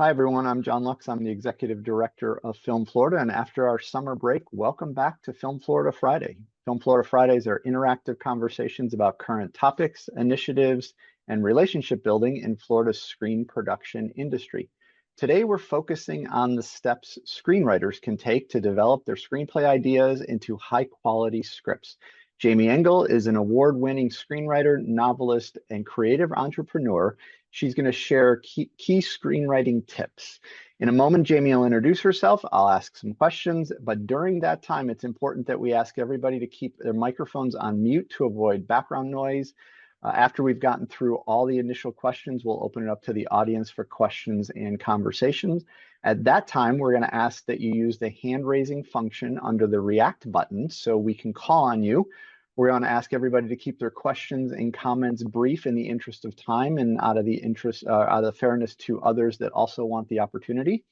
Hi, everyone. I'm John Lux. I'm the Executive Director of Film Florida. And after our summer break, welcome back to Film Florida Friday. Film Florida Fridays are interactive conversations about current topics, initiatives, and relationship building in Florida's screen production industry. Today, we're focusing on the steps screenwriters can take to develop their screenplay ideas into high-quality scripts. Jaimie Engle is an award-winning screenwriter, novelist, and creative entrepreneur. She's going to share key screenwriting tips. In a moment, Jaimie will introduce herself. I'll ask some questions, but during that time, it's important that we ask everybody to keep their microphones on mute to avoid background noise. After we've gotten through all the initial questions, we'll open it up to the audience for questions and conversations. At that time, we're going to ask that you use the hand-raising function under the React button so we can call on you. We're going to ask everybody to keep their questions and comments brief in the interest of time and out of fairness to others that also want the opportunity.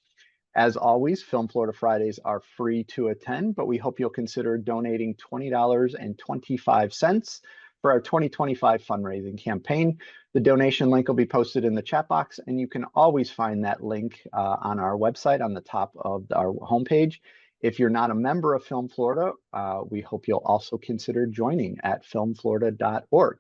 As always, Film Florida Fridays are free to attend, but we hope you'll consider donating $20.25 for our 2025 fundraising campaign. The donation link will be posted in the chat box, and you can always find that link on our website on the top of our homepage. If you're not a member of Film Florida, we hope you'll also consider joining at filmflorida.org.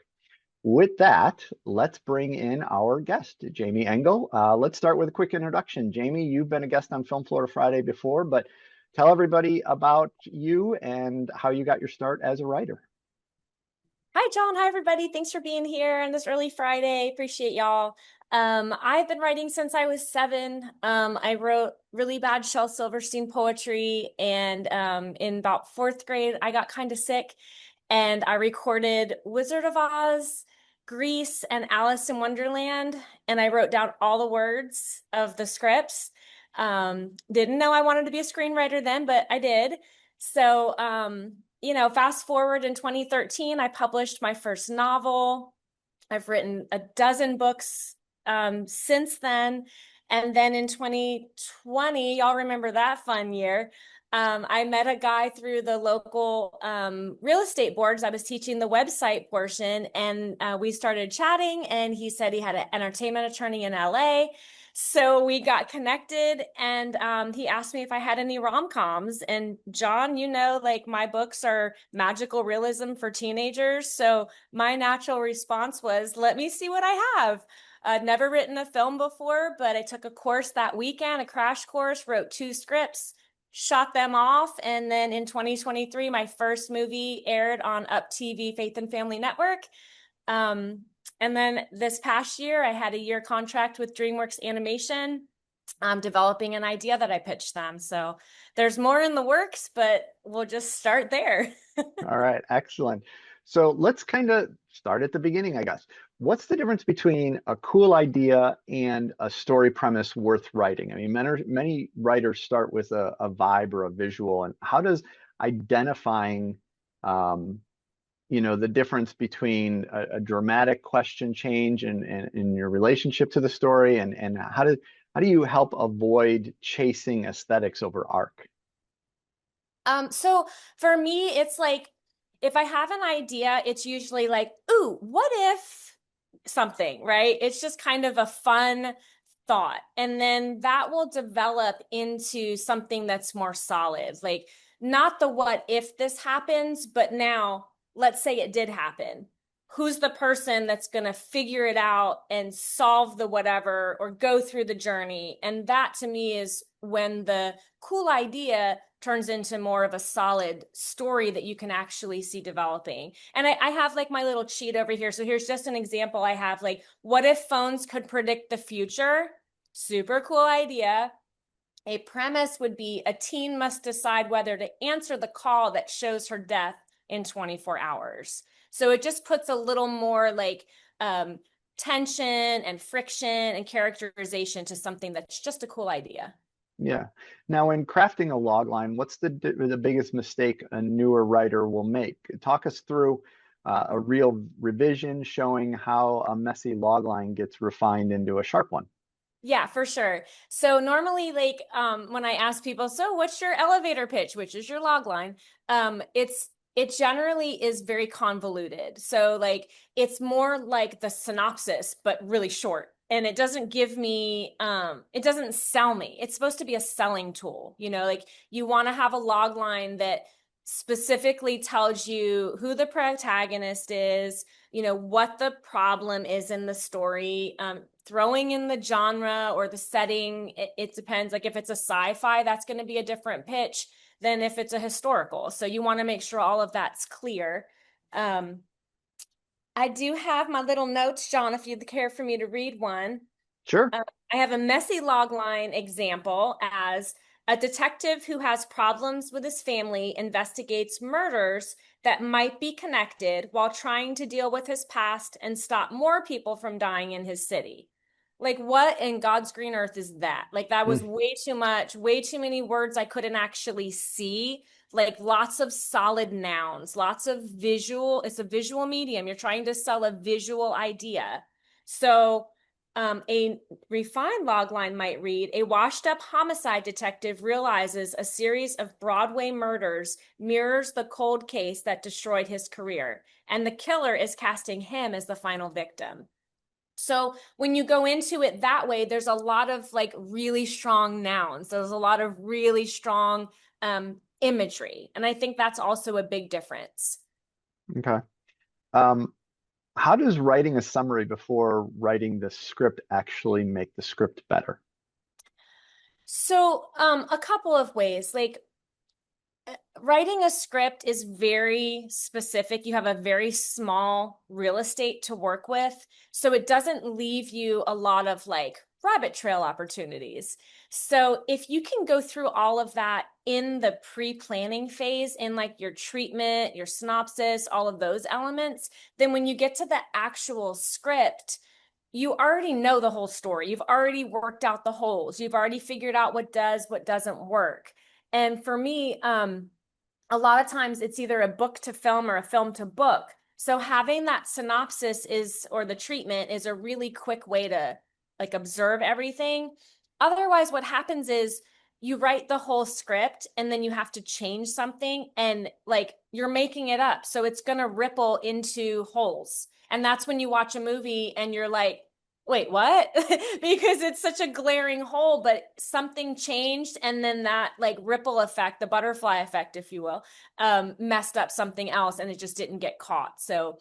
With that, let's bring in our guest, Jaimie Engle. Let's start with a quick introduction. Jaimie, you've been a guest on Film Florida Friday before, but tell everybody about you and how you got your start as a writer. Hi, John. Hi, everybody. Thanks for being here on this early Friday. Appreciate y'all. I've been writing since I was 7. I wrote really bad Shel Silverstein poetry, and in about 4th grade, I got kind of sick, and I recorded Wizard of Oz, Grease, and Alice in Wonderland, and I wrote down all the words of the scripts. Didn't know I wanted to be a screenwriter then, but I did. So, fast forward in 2013, I published my first novel. I've written a dozen books since then. And then in 2020, y'all remember that fun year, I met a guy through the local real estate boards. I was teaching the website portion, and we started chatting, and he said he had an entertainment attorney in LA. So we got connected, and he asked me if I had any rom-coms. And John, like my books are magical realism for teenagers. So my natural response was, let me see what I have. I'd never written a film before, but I took a course that weekend, a crash course, wrote 2 scripts, shot them off. And then in 2023, my first movie aired on Up TV Faith and Family Network. And then this past year, I had a year contract with DreamWorks Animation, developing an idea that I pitched them. So there's more in the works, but we'll just start there. All right, excellent. So let's kind of start at the beginning, I guess. What's the difference between a cool idea and a story premise worth writing? I mean, many writers start with a vibe or a visual, and how does identifying the difference between a dramatic question change in your relationship to the story, and how do you help avoid chasing aesthetics over arc? So for me, it's like, if I have an idea, it's usually like, ooh, what if something, right? It's just kind of a fun thought. And then that will develop into something that's more solid. Like, not the what if this happens, but now let's say it did happen. Who's the person that's going to figure it out and solve the whatever or go through the journey? And that to me is when the cool idea turns into more of a solid story that you can actually see developing. And I have like my little cheat over here. So here's just an example. I have like, what if phones could predict the future? Super cool idea. A premise would be a teen must decide whether to answer the call that shows her death in 24 hours. So it just puts a little more like tension and friction and characterization to something that's just a cool idea. Yeah. Now, in crafting a log line, what's the biggest mistake a newer writer will make? Talk us through a real revision showing how a messy log line gets refined into a sharp one. Yeah, for sure. So normally, like when I ask people, so what's your elevator pitch, which is your log line? It generally is very convoluted. So like it's more like the synopsis, but really short. and it doesn't give me it doesn't sell me. It's supposed to be a selling tool, like you want to have a log line that specifically tells you who the protagonist is, what the problem is in the story, throwing in the genre or the setting. It depends. Like if it's a sci-fi, that's going to be a different pitch than if it's a historical. So you want to make sure all of that's clear. I do have my little notes, John, if you'd care for me to read one. Sure. I have a messy logline example as a detective who has problems with his family investigates murders that might be connected while trying to deal with his past and stop more people from dying in his city. Like, what in God's green earth is that? Like, that was Mm, way too much, way too many words I couldn't actually see. Like, lots of solid nouns, lots of visual. It's a visual medium. You're trying to sell a visual idea. So, a refined logline might read, a washed up homicide detective realizes a series of Broadway murders mirrors the cold case that destroyed his career, and the killer is casting him as the final victim. So when you go into it that way, there's a lot of like really strong nouns. There's a lot of really strong imagery. And I think that's also a big difference. okay. Um, how does writing a summary before writing the script actually make the script better? So a couple of ways. Like writing a script is very specific. You have a very small real estate to work with. So it doesn't leave you a lot of like rabbit trail opportunities. So if you can go through all of that in the pre-planning phase, in like your treatment, your synopsis, all of those elements, then when you get to the actual script, you already know the whole story. You've already worked out the holes. You've already figured out what does, what doesn't work. And for me, a lot of times it's either a book to film or a film to book. So having that synopsis is, or the treatment is a really quick way to like observe everything. Otherwise, what happens is you write the whole script and then you have to change something and like you're making it up. So it's going to ripple into holes. And that's when you watch a movie and you're like, wait, what? Because it's such a glaring hole, but something changed. And then that like ripple effect, the butterfly effect, if you will, messed up something else and it just didn't get caught. So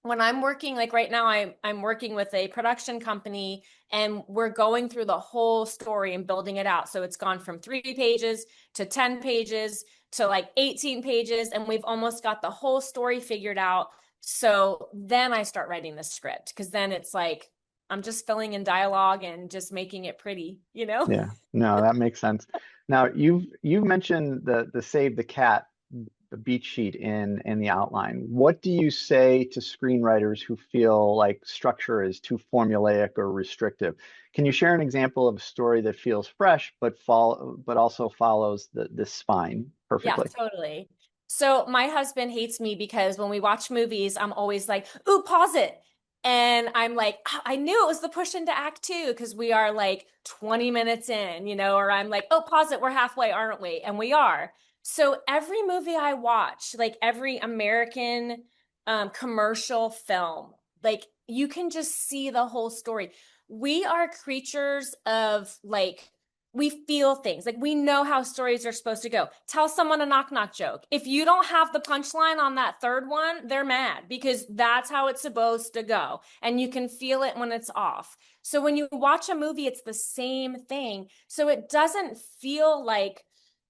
when I'm working, like right now, I'm working with a production company and we're going through the whole story and building it out. So it's gone from 3 pages to 10 pages to like 18 pages, and we've almost got the whole story figured out. So then I start writing the script because then it's like I'm just filling in dialogue and just making it pretty, you know? Yeah, no, that makes sense. Now you've mentioned the save the cat, the beat sheet in the outline. What do you say to screenwriters who feel like structure is too formulaic or restrictive? Can you share an example of a story that feels fresh but also follows this spine Yeah, perfectly? totally. So my husband hates me because when we watch movies, I'm always like, ooh, pause it. And I'm like, "Ah, I knew it was the push into act two because we are like 20 minutes in, or I'm like, oh, pause it. We're halfway, aren't we? And we are. So every movie I watch, like every American commercial film, like you can just see the whole story. We are creatures of like we feel things. Like we know how stories are supposed to go. Tell someone a knock knock joke. If you don't have the punchline on that third one, they're mad because that's how it's supposed to go. And you can feel it when it's off. So when you watch a movie, it's the same thing. So it doesn't feel like,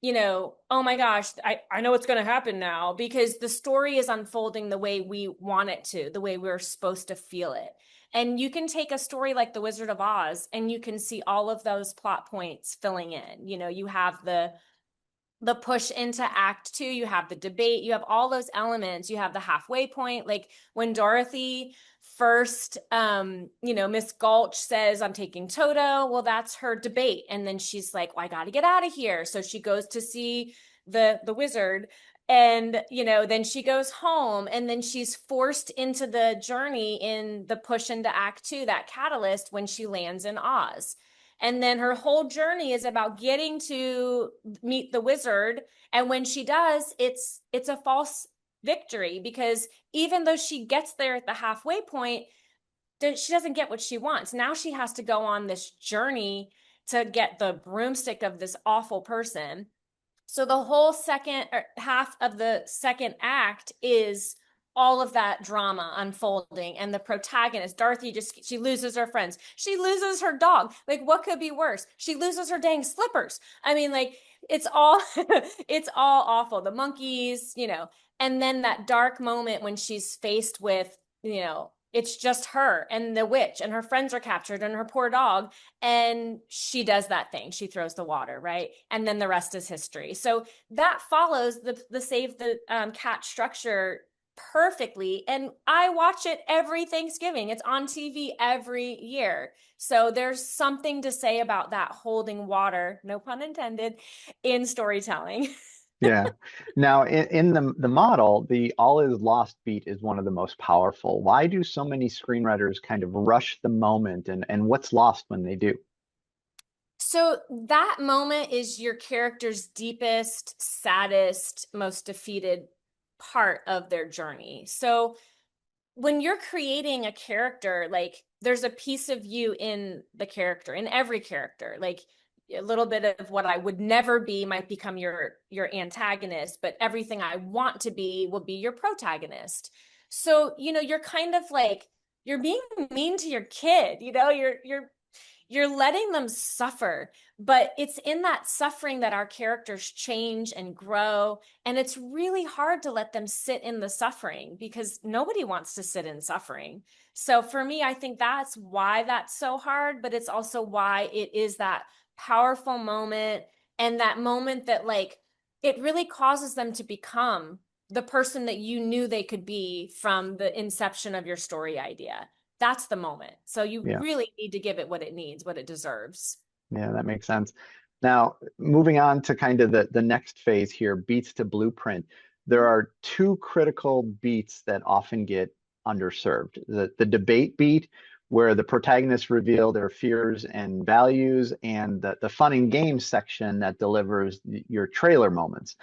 oh my gosh, I know what's going to happen now because the story is unfolding the way we want it to, the way we're supposed to feel it. And you can take a story like The Wizard of Oz and you can see all of those plot points filling in. You have the push into act two, you have the debate, you have all those elements, you have the halfway point. Like when Dorothy first Miss Gulch says, I'm taking Toto, well, that's her debate. And then she's like, well, I got to get out of here. So she goes to see the wizard, and then she goes home, and then she's forced into the journey in the push into act two, that catalyst, when she lands in Oz. And then her whole journey is about getting to meet the wizard, and when she does, it's a false victory because even though she gets there at the halfway point, she doesn't get what she wants. Now she has to go on this journey to get the broomstick of this awful person. So the whole second half of the second act is all of that drama unfolding, and the protagonist Dorothy, just she loses her friends, she loses her dog. Like, what could be worse? She loses her dang slippers. I mean, like, it's all it's all awful. The monkeys, and then that dark moment when she's faced with, it's just her and the witch, and her friends are captured, and her poor dog, and she does that thing, she throws the water, right? And then the rest is history. So that follows the save the cat structure perfectly, and I watch it every Thanksgiving. It's on TV every year. So there's something to say about that holding water, no pun intended, in storytelling. Yeah. Now, in the model, the all is lost beat is one of the most powerful. Why do so many screenwriters kind of rush the moment, and what's lost when they do? So that moment is your character's deepest, saddest, most defeated part of their journey. So when you're creating a character, like, there's a piece of you in the character, in every character. Like, a little bit of what I would never be might become your antagonist, but everything I want to be will be your protagonist. So, you're kind of like, you're being mean to your kid, you're letting them suffer, but it's in that suffering that our characters change and grow. And it's really hard to let them sit in the suffering, because nobody wants to sit in suffering. So for me, I think that's why that's so hard, but it's also why it is that powerful moment, and that moment that, like, it really causes them to become the person that you knew they could be from the inception of your story idea. That's the moment. So you Yeah. really need to give it what it needs, what it deserves. Yeah, that makes sense. Now, moving on to kind of the next phase here, beats to blueprint. There are two critical beats that often get underserved. The debate beat, where the protagonists reveal their fears and values, and the fun and games section that delivers your trailer moments.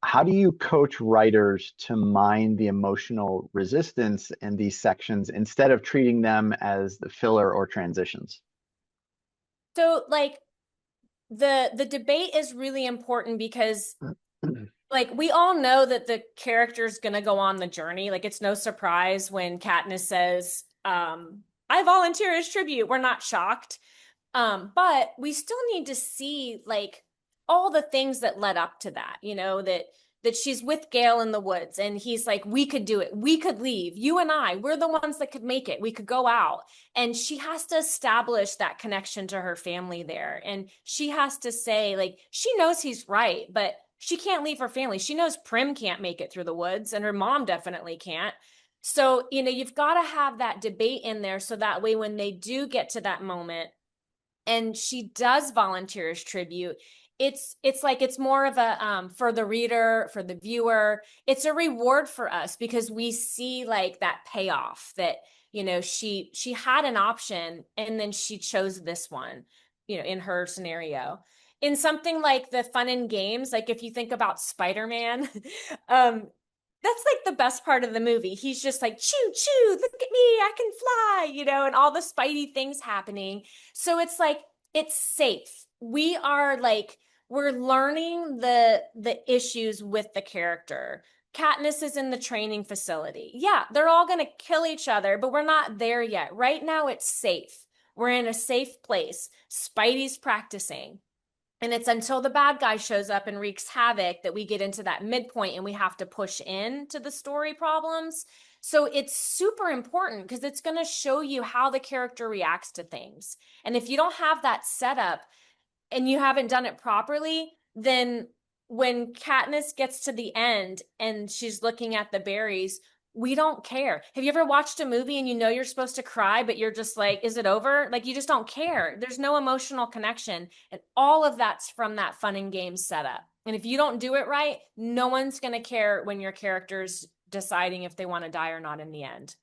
How do you coach writers to mine the emotional resistance in these sections instead of treating them as the filler or transitions? So, like, the debate is really important because, like, we all know that the character's gonna go on the journey. Like, it's no surprise when Katniss says, I volunteer as tribute. We're not shocked. But we still need to see, like, all the things that led up to that, that she's with Gale in the woods, and he's like, we could do it. We could leave. You and I, we're the ones that could make it. We could go out. And she has to establish that connection to her family there. And she has to say, like, she knows he's right, but she can't leave her family. She knows Prim can't make it through the woods, and her mom definitely can't. So, you've got to have that debate in there, so that way when they do get to that moment and she does volunteer as tribute, it's like, it's more of a, for the reader, for the viewer, it's a reward for us, because we see, like, that payoff that, she had an option, and then she chose this one, in her scenario. In something like the fun and games, like, if you think about Spider-Man, that's like the best part of the movie. He's just like, choo choo, look at me, I can fly, and all the Spidey things happening. So it's like, it's safe. We are like, we're learning the issues with the character. Katniss is in the training facility. Yeah, they're all going to kill each other, but we're not there yet. Right now, it's safe. We're in a safe place. Spidey's practicing. And it's until the bad guy shows up and wreaks havoc that we get into that midpoint, and we have to push into the story problems. So it's super important, because it's going to show you how the character reacts to things. And if you don't have that setup and you haven't done it properly, then when Katniss gets to the end and she's looking at the berries, we don't care. Have you ever watched a movie and you're supposed to cry, but you're just like, is it over? Like, you just don't care. There's no emotional connection. And all of that's from that fun and games setup. And if you don't do it right, no one's going to care when your character's deciding if they want to die or not in the end.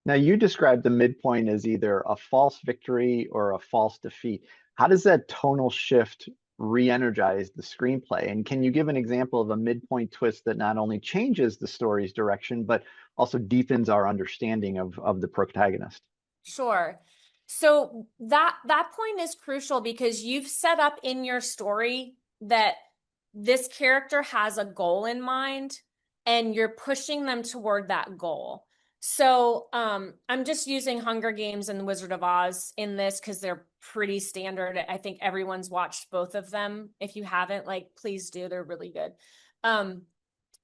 Now, you described the midpoint as either a false victory or a false defeat. How does that tonal shift re-energize the screenplay? And can you give an example of a midpoint twist that not only changes the story's direction, but also deepens our understanding of the protagonist? Sure. So that point is crucial because you've set up in your story that this character has a goal in mind and you're pushing them toward that goal. So I'm just using Hunger Games and The Wizard of Oz in this because they're pretty standard. I think everyone's watched both of them. If you haven't, like, please do. They're really good. Um,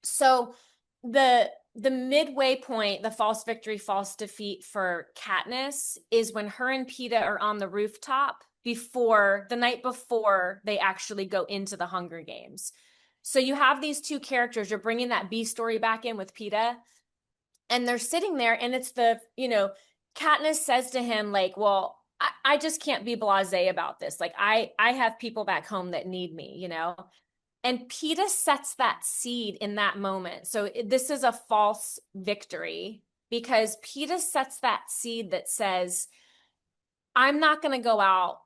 so the midway point, the false victory, false defeat for Katniss is when her and Peeta are on the rooftop before the night before they actually go into the Hunger Games. So you have these two characters, you're bringing that B story back in with Peeta, and they're sitting there, and it's Katniss says to him, like, well, I just can't be blasé about this. Like, I have people back home that need me. And Peeta sets that seed in that moment. So this is a false victory because Peeta sets that seed that says, I'm not going to go out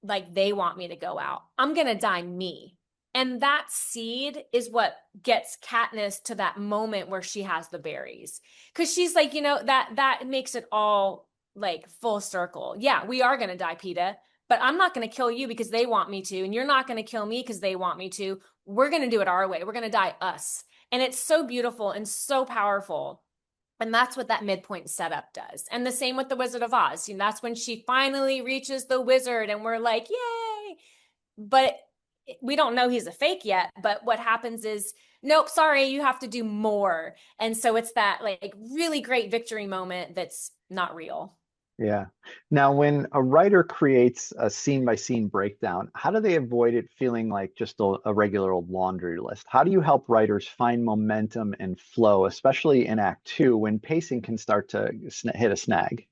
like they want me to go out. I'm going to die me. And that seed is what gets Katniss to that moment where she has the berries. Because she's like, that makes it all like full circle. Yeah, we are going to die, Peeta, but I'm not going to kill you because they want me to. And you're not going to kill me because they want me to. We're going to do it our way. We're going to die us. And it's so beautiful and so powerful. And that's what that midpoint setup does. And the same with the Wizard of Oz. That's when she finally reaches the wizard and we're like, yay. But we don't know he's a fake yet. But what happens is, nope, sorry, you have to do more. And so it's that like really great victory moment that's not real. Yeah. Now, when a writer creates a scene by scene breakdown, how do they avoid it feeling like just a regular old laundry list? How do you help writers find momentum and flow, especially in Act Two when pacing can start to hit a snag?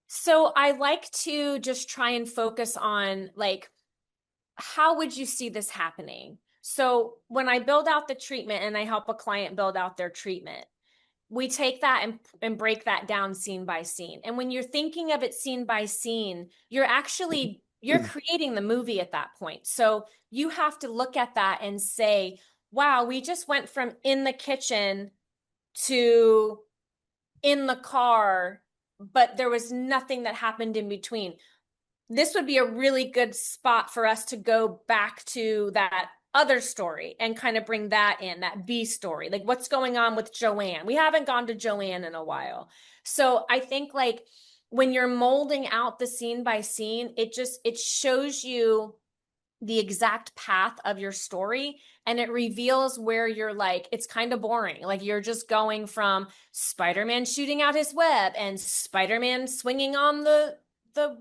So I like to just try and focus on like, how would you see this happening? So when I build out the treatment and I help a client build out their treatment, we take that and break that down scene by scene. And when you're thinking of it scene by scene, you're creating the movie at that point. So you have to look at that and say, wow, we just went from in the kitchen to in the car, but there was nothing that happened in between. This would be a really good spot for us to go back to that other story and kind of bring that in, that B story. Like, what's going on with Joanne? We haven't gone to Joanne in a while. So I think like when you're molding out the scene by scene, it shows you the exact path of your story, and it reveals where you're like, it's kind of boring. Like, you're just going from Spider-Man shooting out his web and Spider-Man swinging on the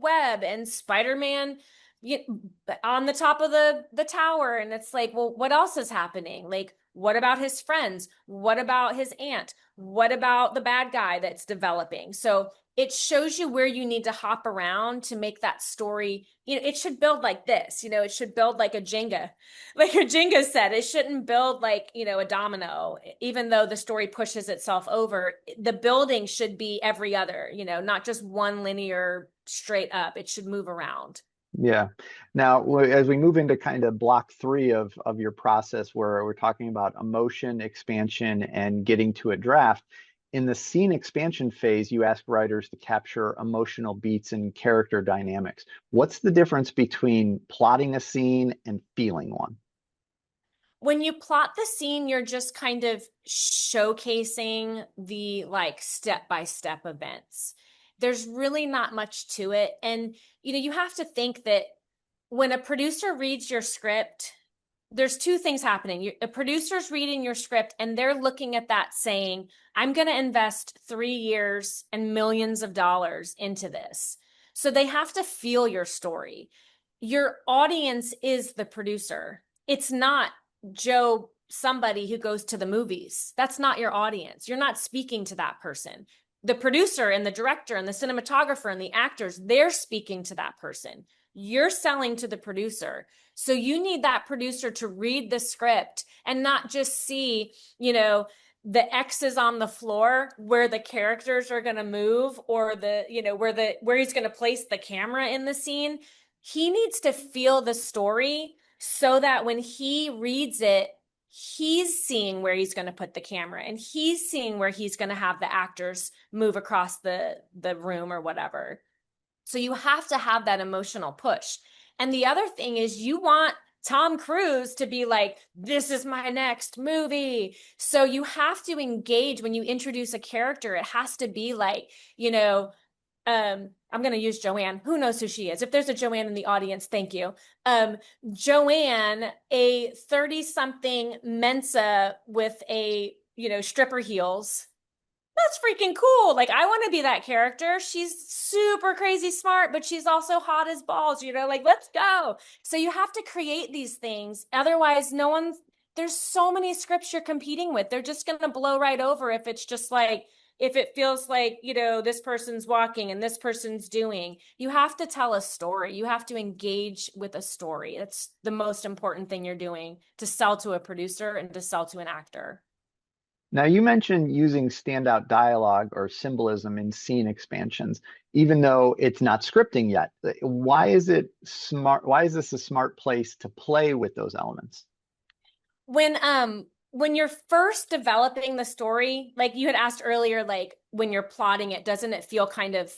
web and Spider-Man on the top of the tower, and it's like, well, what else is happening? Like, what about his friends? What about his aunt? What about the bad guy that's developing? So it shows you where you need to hop around to make that story. It should build like this. It should build like a Jenga, like a Jenga set. It shouldn't build like, a domino, even though the story pushes itself over. The building should be every other, not just one linear straight up. It should move around. Yeah. Now, as we move into kind of block three of your process, where we're talking about emotion, expansion, and getting to a draft, in the scene expansion phase, you ask writers to capture emotional beats and character dynamics. What's the difference between plotting a scene and feeling one? When you plot the scene, you're just kind of showcasing the like step-by-step events. There's really not much to it. And you have to think that when a producer reads your script, there's two things happening. A producer's reading your script and they're looking at that saying, I'm going to invest 3 years and millions of dollars into this. So they have to feel your story. Your audience is the producer. It's not Joe, somebody who goes to the movies. That's not your audience. You're not speaking to that person. The producer and the director and the cinematographer and the actors, they're speaking to that person. You're selling to the producer. So you need that producer to read the script and not just see, the X's on the floor where the characters are going to move, or where he's going to place the camera in the scene. He needs to feel the story so that when he reads it, he's seeing where he's going to put the camera, and he's seeing where he's going to have the actors move across the room or whatever. So you have to have that emotional push. And the other thing is, you want Tom Cruise to be like, this is my next movie. So you have to engage when you introduce a character. It has to be like, I'm going to use Joanne. Who knows who she is? If there's a Joanne in the audience, thank you. Joanne, a 30-something Mensa with stripper heels. That's freaking cool. Like, I want to be that character. She's super crazy smart, but she's also hot as balls, like, let's go. So you have to create these things. Otherwise, there's so many scripts you're competing with. They're just going to blow right over if it's just like, if it feels like, this person's walking and this person's doing. You have to tell a story. You have to engage with a story. That's the most important thing you're doing to sell to a producer and to sell to an actor. Now, you mentioned using standout dialogue or symbolism in scene expansions, even though it's not scripting yet. Why is it smart? Why is this a smart place to play with those elements? When you're first developing the story, like you had asked earlier, like when you're plotting it, doesn't it feel kind of,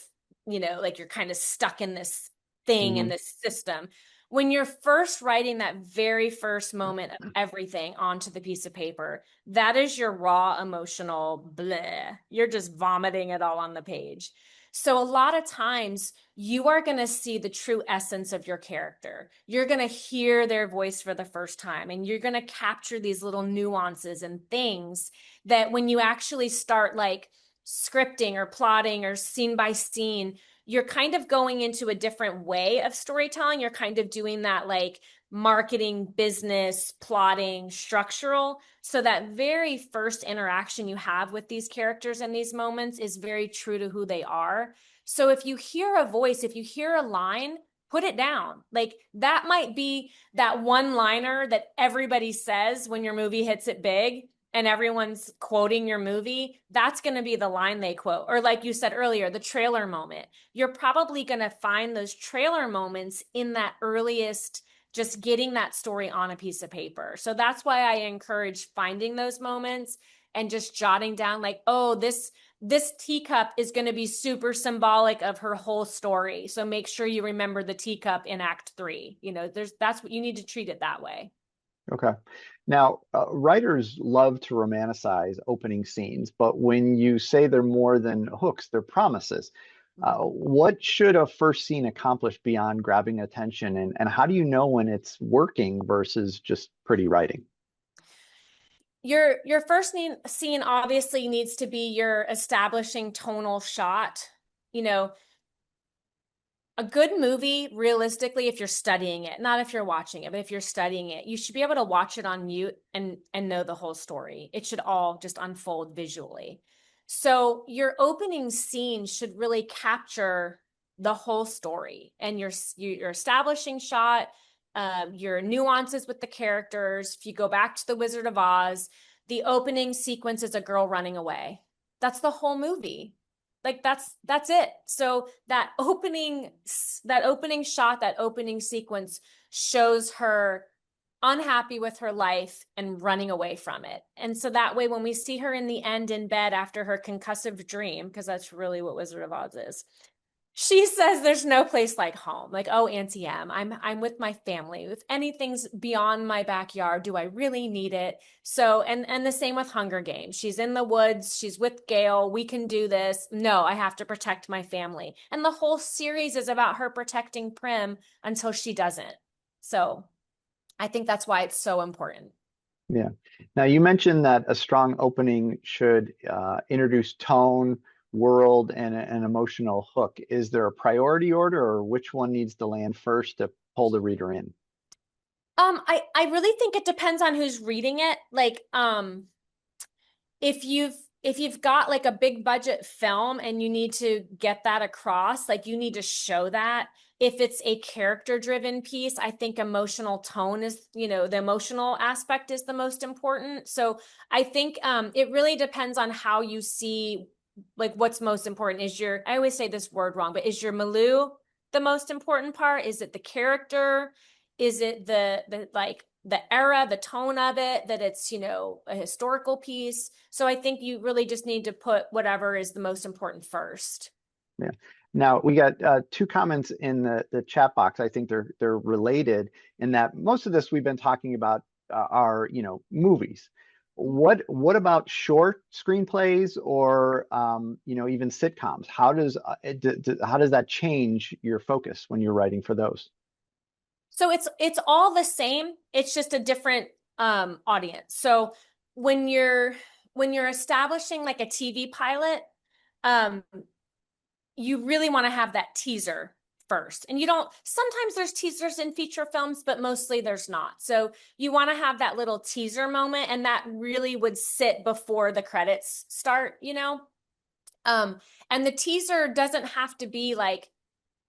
like you're kind of stuck in this thing, in this system? When you're first writing that very first moment of everything onto the piece of paper, that is your raw emotional bleh. You're just vomiting it all on the page. So a lot of times you are going to see the true essence of your character. You're going to hear their voice for the first time, and you're going to capture these little nuances and things that when you actually start like scripting or plotting or scene by scene, you're kind of going into a different way of storytelling. You're kind of doing that like marketing, business, plotting, structural. So that very first interaction you have with these characters in these moments is very true to who they are. So if you hear a voice, if you hear a line, put it down. Like that might be that one liner that everybody says when your movie hits it big and everyone's quoting your movie. That's going to be the line they quote. Or like you said earlier, the trailer moment. You're probably going to find those trailer moments in that earliest, just getting that story on a piece of paper. So that's why I encourage finding those moments and just jotting down like, oh, this teacup is going to be super symbolic of her whole story. So make sure you remember the teacup in Act 3. That's what you need to treat it that way. Okay. Now, writers love to romanticize opening scenes, but when you say they're more than hooks, they're promises. What should a first scene accomplish beyond grabbing attention, and how do you know when it's working versus just pretty writing? Your first scene obviously needs to be your establishing tonal shot. A good movie, realistically, if you're studying it, not if you're watching it, but if you're studying it, you should be able to watch it on mute and know the whole story. It should all just unfold visually. So your opening scene should really capture the whole story, and your establishing shot, your nuances with the characters. If you go back to The Wizard of Oz, the opening sequence is a girl running away. That's the whole movie. Like that's it. So that opening shot, that opening sequence shows her unhappy with her life and running away from it. And so that way, when we see her in the end in bed after her concussive dream, because that's really what Wizard of Oz is, she says there's no place like home. Like, oh, Auntie M, I'm with my family. If anything's beyond my backyard, do I really need it? So, and the same with Hunger Games. She's in the woods, she's with Gale, we can do this. No, I have to protect my family. And the whole series is about her protecting Prim until she doesn't. So I think that's why it's so important. Yeah. Now, you mentioned that a strong opening should introduce tone, world, and an emotional hook. Is there a priority order, or which one needs to land first to pull the reader in? I really think it depends on who's reading it. Like, if you've got like a big budget film and you need to get that across, like you need to show that. If it's a character driven piece, I think emotional tone is, the emotional aspect is the most important. So I think it really depends on how you see, like what's most important. I always say this word wrong, but is your milieu the most important part? Is it the character? Is it the like the era, the tone of it, that it's, a historical piece. So I think you really just need to put whatever is the most important first. Yeah. Now we got two comments in the chat box. I think they're related in that most of this we've been talking about are movies. What about short screenplays or even sitcoms? How does how does that change your focus when you're writing for those? So it's all the same. It's just a different audience. So when you're establishing like a TV pilot, um, you really want to have that teaser first. And you don't, sometimes there's teasers in feature films, but mostly there's not. So you want to have that little teaser moment, and that really would sit before the credits start. And the teaser doesn't have to be like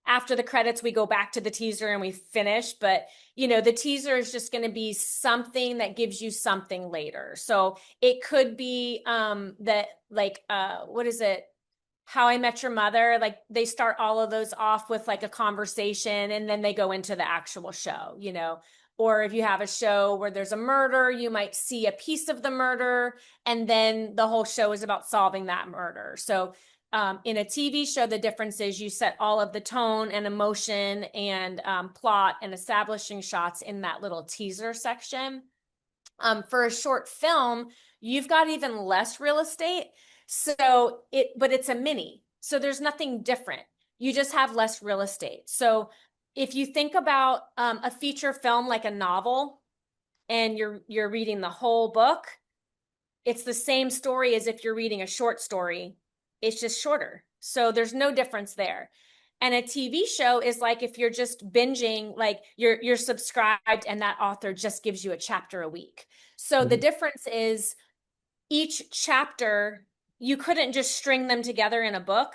after the credits, we go back to the teaser and we finish. But, the teaser is just going to be something that gives you something later. So it could be that like, what is it? How I Met Your Mother, like they start all of those off with like a conversation and then they go into the actual show. Or if you have a show where there's a murder, you might see a piece of the murder and then the whole show is about solving that murder. So in a TV show, the difference is you set all of the tone and emotion and plot and establishing shots in that little teaser section. For a short film, you've got even less real estate. But it's a mini. So there's nothing different. You just have less real estate. So if you think about a feature film like a novel and you're reading the whole book, it's the same story as if you're reading a short story. It's just shorter. So there's no difference there. And a TV show is like if you're just binging, like you're subscribed and that author just gives you a chapter a week. So the difference is each chapter, you couldn't just string them together in a book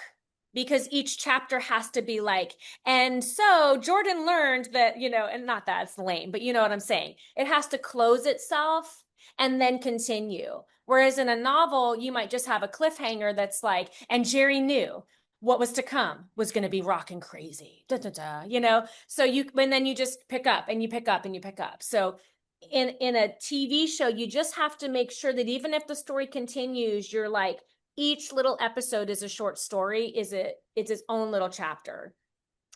because each chapter has to be like, and so Jordan learned that, and not that it's lame, but you know what I'm saying? It has to close itself and then continue. Whereas in a novel, you might just have a cliffhanger that's like, and Jerry knew what was to come was going to be rockin' crazy, da, da, da, So and then you just pick up and you pick up and you pick up. So in a TV show, you just have to make sure that even if the story continues, you're like, each little episode is a short story, it's its own little chapter.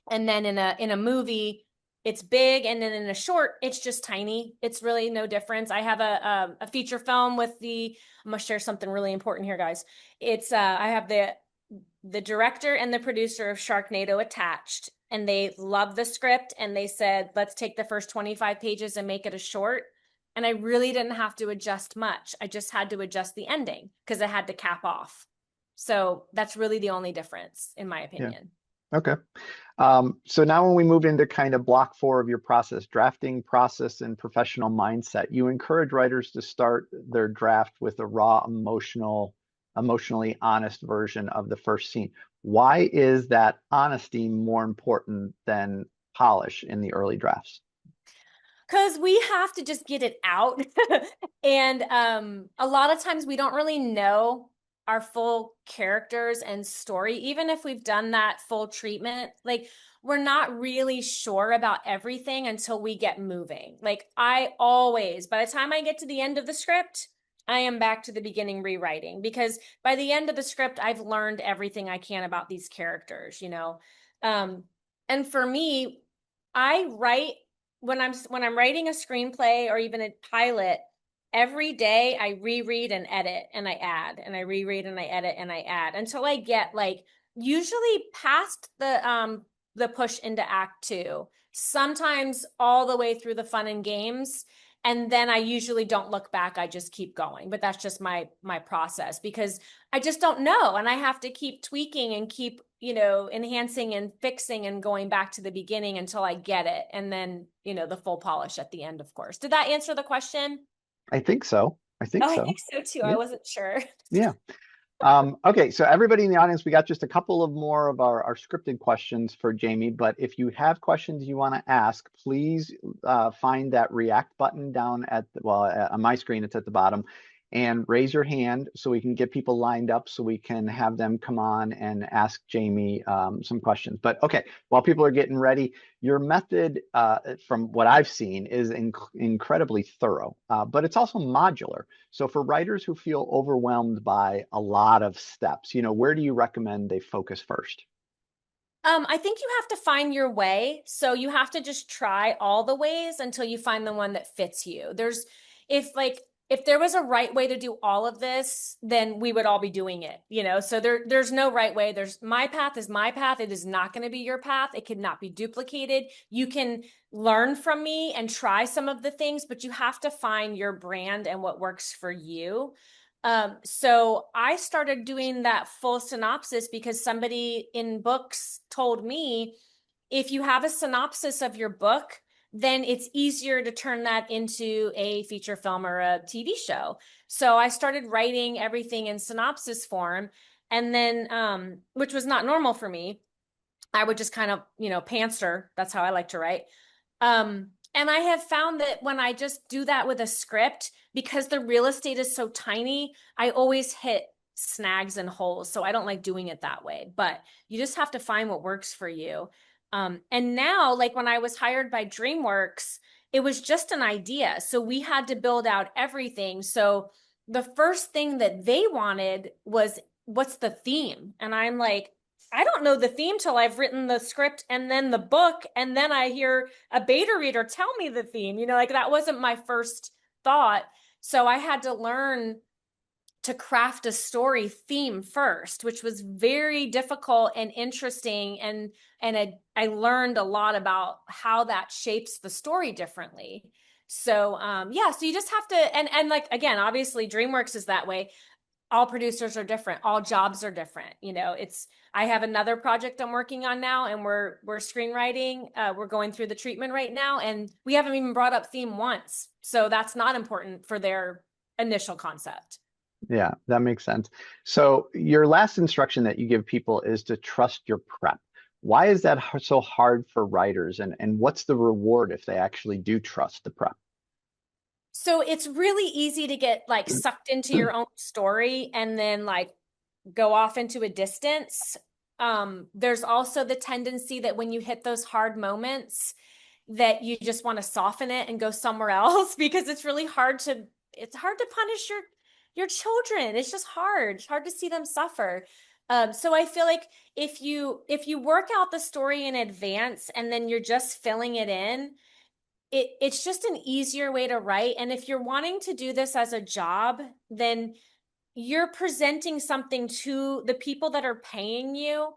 And then in a movie, it's big, and then in a short, it's just tiny. It's really no difference. I have a feature film with I'm gonna share something really important here, guys. It's I have the director and the producer of Sharknado attached, and they love the script, and they said, let's take the first 25 pages and make it a short. And I really didn't have to adjust much. I just had to adjust the ending because I had to cap off. So that's really the only difference, in my opinion. Yeah. Okay. So now when we move into kind of block 4 of your process, drafting process and professional mindset, you encourage writers to start their draft with a raw, emotionally honest version of the first scene. Why is that honesty more important than polish in the early drafts? Because we have to just get it out. And a lot of times we don't really know our full characters and story. Even if we've done that full treatment, like we're not really sure about everything until we get moving. Like by the time I get to the end of the script, I am back to the beginning rewriting, because by the end of the script, I've learned everything I can about these characters. And for me, I write when I'm writing a screenplay or even a pilot, every day I reread and edit and I add, and I reread and I edit and I add until I get like usually past the push into act 2, sometimes all the way through the fun and games. And then I usually don't look back. I just keep going. But that's just my process, because I just don't know. And I have to keep tweaking and keep, enhancing and fixing and going back to the beginning until I get it. And then, the full polish at the end, of course. Did that answer the question? I think so. I think Oh, so. I think so too. Yeah. I wasn't sure. Yeah. Okay, so everybody in the audience, we got just a couple of more of our scripted questions for Jaimie, but if you have questions you want to ask, please find that react button down at, on my screen, it's at the bottom, and raise your hand so we can get people lined up so we can have them come on and ask Jaimie some questions. But okay, while people are getting ready, your method, from what I've seen, is incredibly thorough, but it's also modular. So for writers who feel overwhelmed by a lot of steps, where do you recommend they focus first? I think you have to find your way. So you have to just try all the ways until you find the one that fits you. If there was a right way to do all of this, then we would all be doing it. So there's no right way. There's my path is my path. It is not going to be your path. It cannot be duplicated. You can learn from me and try some of the things, but you have to find your brand and what works for you. So I started doing that full synopsis because somebody in books told me if you have a synopsis of your book, then it's easier to turn that into a feature film or a TV show. So I started writing everything in synopsis form, and then, which was not normal for me. I would just kind of, pantser. That's how I like to write. And I have found that when I just do that with a script, because the real estate is so tiny, I always hit snags and holes. So I don't like doing it that way, but you just have to find what works for you. And now, like when I was hired by DreamWorks, it was just an idea. So we had to build out everything. So the first thing that they wanted was, what's the theme? And I'm like, I don't know the theme till I've written the script and then the book, and then I hear a beta reader tell me the theme. Like that wasn't my first thought. So I had to learn to craft a story theme first, which was very difficult and interesting. And I learned a lot about how that shapes the story differently. So yeah, so you just have to, and like, again, obviously DreamWorks is that way. All producers are different, all jobs are different. I have another project I'm working on now, and we're screenwriting. We're going through the treatment right now, and we haven't even brought up theme once. So that's not important for their initial concept. Yeah, that makes sense. So your last instruction that you give people is to trust your prep. Why is that so hard for writers, and what's the reward if they actually do trust the prep? So it's really easy to get like sucked into your own story and then like go off into a distance. There's also the tendency that when you hit those hard moments, that you just want to soften it and go somewhere else because it's hard to punish your children. It's just hard. It's hard to see them suffer. So I feel like if you work out the story in advance and then you're just filling it in, it's just an easier way to write. And if you're wanting to do this as a job, then you're presenting something to the people that are paying you.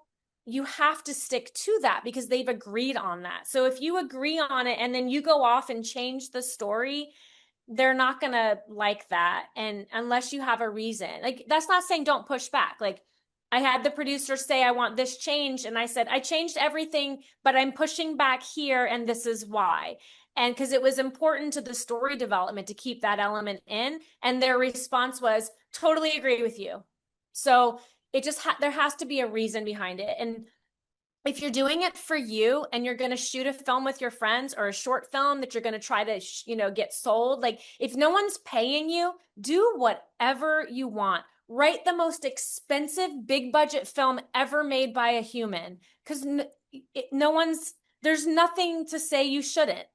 You have to stick to that because they've agreed on that. So if you agree on it and then you go off and change the story, they're not going to like that. And unless you have a reason, like that's not saying don't push back. Like I had the producer say, I want this change. And I said, I changed everything, but I'm pushing back here. And this is why. And because it was important to the story development to keep that element in. And their response was, totally agree with you. So there has to be a reason behind it. And if you're doing it for you and you're going to shoot a film with your friends or a short film that you're going to try to get sold, like if no one's paying you, do whatever you want. Write the most expensive big budget film ever made by a human, because there's nothing to say you shouldn't.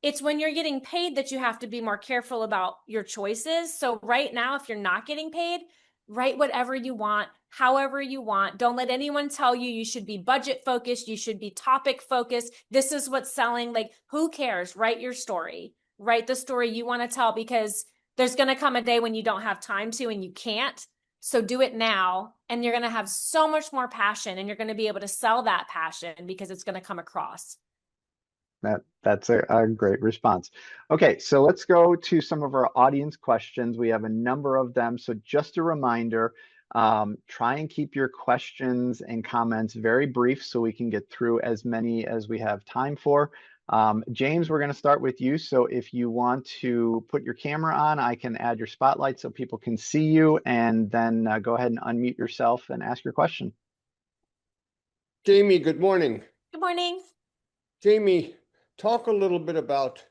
It's when you're getting paid that you have to be more careful about your choices. So right now, if you're not getting paid, write whatever you want, however you want. Don't let anyone tell you you should be budget focused. You should be topic focused. This is what's selling. Like, who cares? Write your story. Write the story you want to tell, because there's going to come a day when you don't have time to and you can't. So do it now, and you're going to have so much more passion, and you're going to be able to sell that passion because it's going to come across. That's a great response. Okay, so let's go to some of our audience questions. We have a number of them. So just a reminder, try and keep your questions and comments very brief so we can get through as many as we have time for. James, we're going to start with you. So if you want to put your camera on, I can add your spotlight so people can see you, and then go ahead and unmute yourself and ask your question. Jaimie, good morning. Good morning. Jaimie, talk a little bit about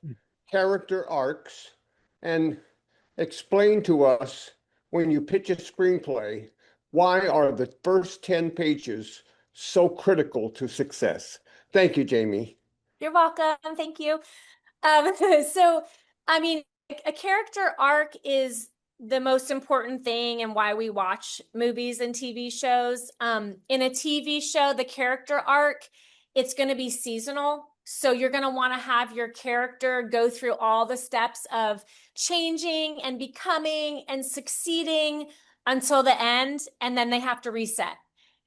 character arcs and explain to us when you pitch a screenplay, why are the first 10 pages so critical to success? Thank you, Jaimie. You're welcome. Thank you. Um, so, I mean, a character arc is the most important thing and why we watch movies and TV shows. In a TV show, the character arc, it's going to be seasonal. So you're going to want to have your character go through all the steps of changing and becoming and succeeding until the end, and then they have to reset.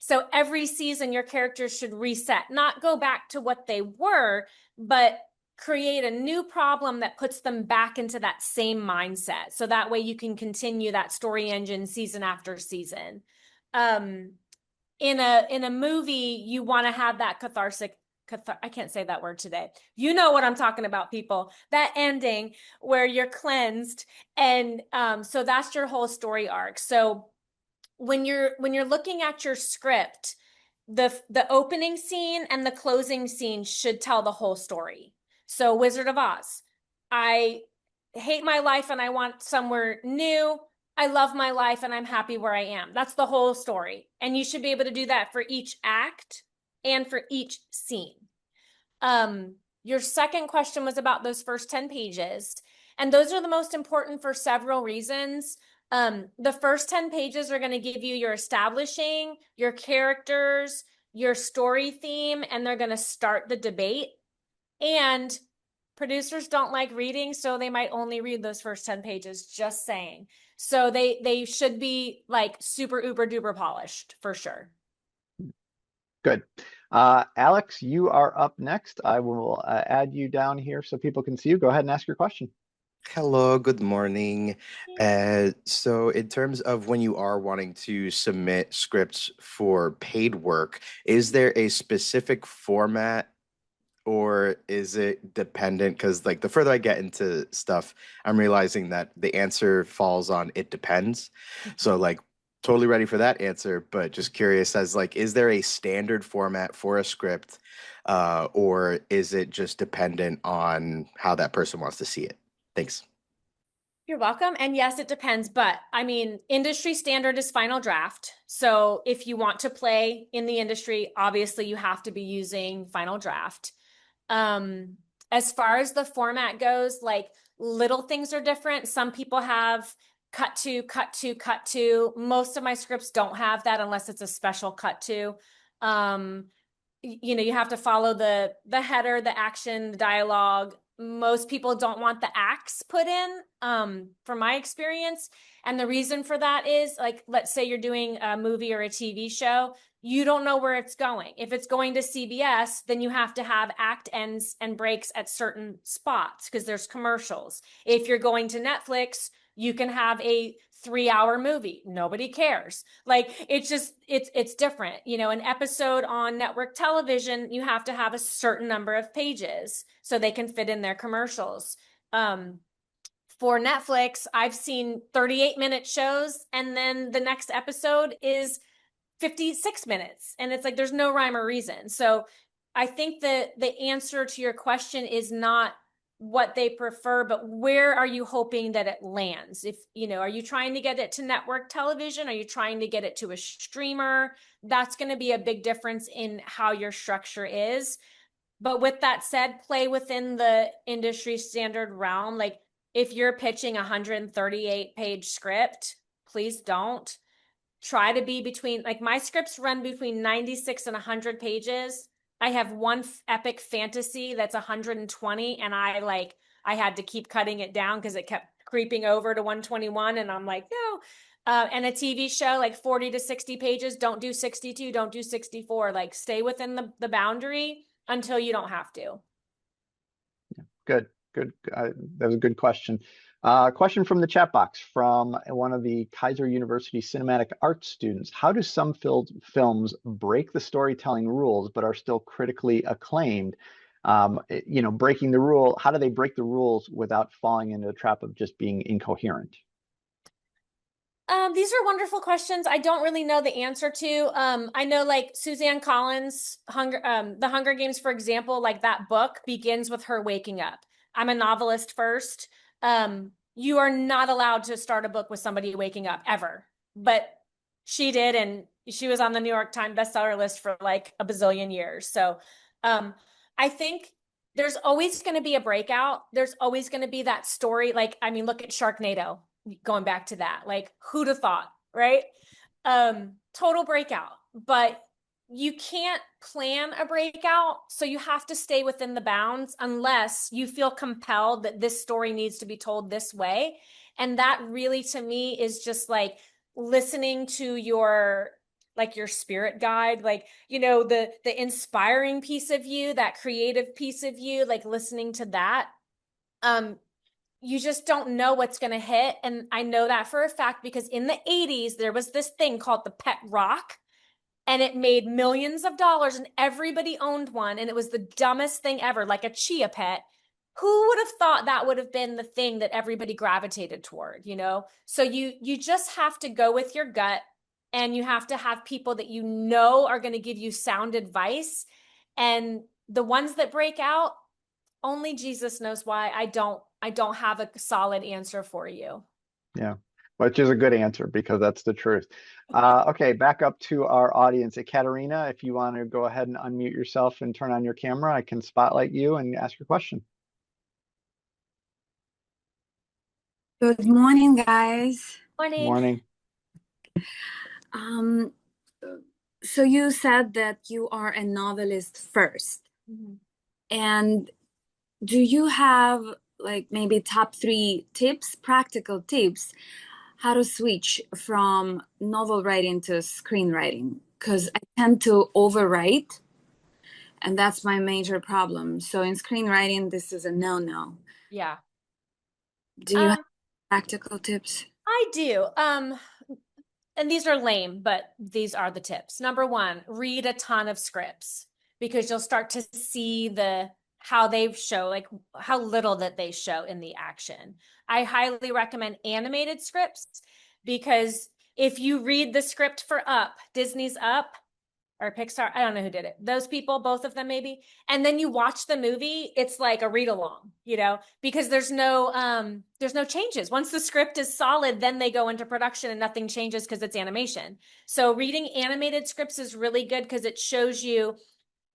So every season, your characters should reset, not go back to what they were, but create a new problem that puts them back into that same mindset. So that way you can continue that story engine season after season. In a movie, you want to have that I can't say that word today. You know what I'm talking about, people. That ending where you're cleansed. And so that's your whole story arc. So when you're looking at your script, the opening scene and the closing scene should tell the whole story. So Wizard of Oz, I hate my life and I want somewhere new. I love my life and I'm happy where I am. That's the whole story. And you should be able to do that for each act and for each scene. Your second question was about those first 10 pages. And those are the most important for several reasons. The first 10 pages are going to give you your establishing, your characters, your story theme, and they're going to start the debate. And producers don't like reading, so they might only read those first 10 pages, just saying. So they should be like super uber duper polished for sure. Good. Alex, you are up next. I will add you down here so people can see you. Go ahead and ask your question. Hello, good morning. So in terms of when you are wanting to submit scripts for paid work, is there a specific format or is it dependent? Because like the further I get into stuff, I'm realizing that the answer falls on it depends. So like totally ready for that answer, but just curious as like, is there a standard format for a script or is it just dependent on how that person wants to see it? Thanks. You're welcome. And yes, it depends. But I mean, industry standard is final draft. So if you want to play in the industry, obviously you have to be using final draft. As far as the format goes, like little things are different. Some people have cut to, cut to, cut to. Most of my scripts don't have that unless it's a special cut to. You have to follow the header, the action, the dialogue. Most people don't want the acts put in, from my experience. And the reason for that is, like, let's say you're doing a movie or a TV show, you don't know where it's going. If it's going to CBS, then you have to have act ends and breaks at certain spots because there's commercials. If you're going to Netflix, you can have a 3-hour movie. Nobody cares. Like, it's different. An episode on network television, you have to have a certain number of pages so they can fit in their commercials. For Netflix, I've seen 38-minute shows, and then the next episode is 56 minutes. And it's like, there's no rhyme or reason. So I think that the answer to your question is not what they prefer, but where are you hoping that it lands? Are you trying to get it to network television? Are you trying to get it to a streamer? That's going to be a big difference in how your structure is. But with that said, play within the industry standard realm. Like if you're pitching a 138-page script, please don't. Try to be between, like my scripts run between 96 and 100 pages. I have one epic fantasy that's 120, and I had to keep cutting it down because it kept creeping over to 121, and I'm like, no. And a TV show, like 40 to 60 pages, don't do 62, don't do 64. Like stay within the boundary until you don't have to. Good. That was a good question. Question from the chat box from one of the Kaiser University Cinematic Arts students. How do some films break the storytelling rules but are still critically acclaimed? Breaking the rule, how do they break the rules without falling into the trap of just being incoherent? These are wonderful questions. I don't really know the answer to. I know like Suzanne Collins, The Hunger Games, for example, like that book begins with her waking up. I'm a novelist first. you are not allowed to start a book with somebody waking up ever. But she did, and she was on the New York Times bestseller list for like a bazillion years. So I think there's always going to be a breakout. There's always going to be that story. Like, I mean, look at Sharknado, going back to that. Like, who'd have thought, right? Total breakout. But you can't plan a breakout, so you have to stay within the bounds unless you feel compelled that this story needs to be told this way. And that really, to me, is just like listening to your spirit guide, like, you know, the inspiring piece of you, that creative piece of you, like listening to that. You just don't know what's going to hit. And I know that for a fact because in the 80s, there was this thing called the pet rock, and it made millions of dollars and everybody owned one. And it was the dumbest thing ever, like a chia pet. Who would have thought that would have been the thing that everybody gravitated toward, you know? So you just have to go with your gut, and you have to have people that you know are going to give you sound advice. And the ones that break out, only Jesus knows why. I don't have a solid answer for you. Yeah, which is a good answer because that's the truth. Okay, back up to our audience. Ekaterina, if you want to go ahead and unmute yourself and turn on your camera, I can spotlight you and ask your question. Good morning, guys. Morning. Morning. So you said that you are a novelist first. Mm-hmm. And do you have like maybe top 3 tips, practical tips, how to switch from novel writing to screenwriting? Because I tend to overwrite, and that's my major problem. So in screenwriting, this is a no-no. Yeah. Do you have practical tips? I do. And these are lame, but these are the tips. Number 1, read a ton of scripts, because you'll start to see how they show, like how little that they show in the action. I highly recommend animated scripts, because if you read the script for Up, Disney's Up, or Pixar, I don't know who did it. Those people, both of them maybe. And then you watch the movie, it's like a read along, you know, because there's no changes. Once the script is solid, then they go into production and nothing changes because it's animation. So reading animated scripts is really good because it shows you,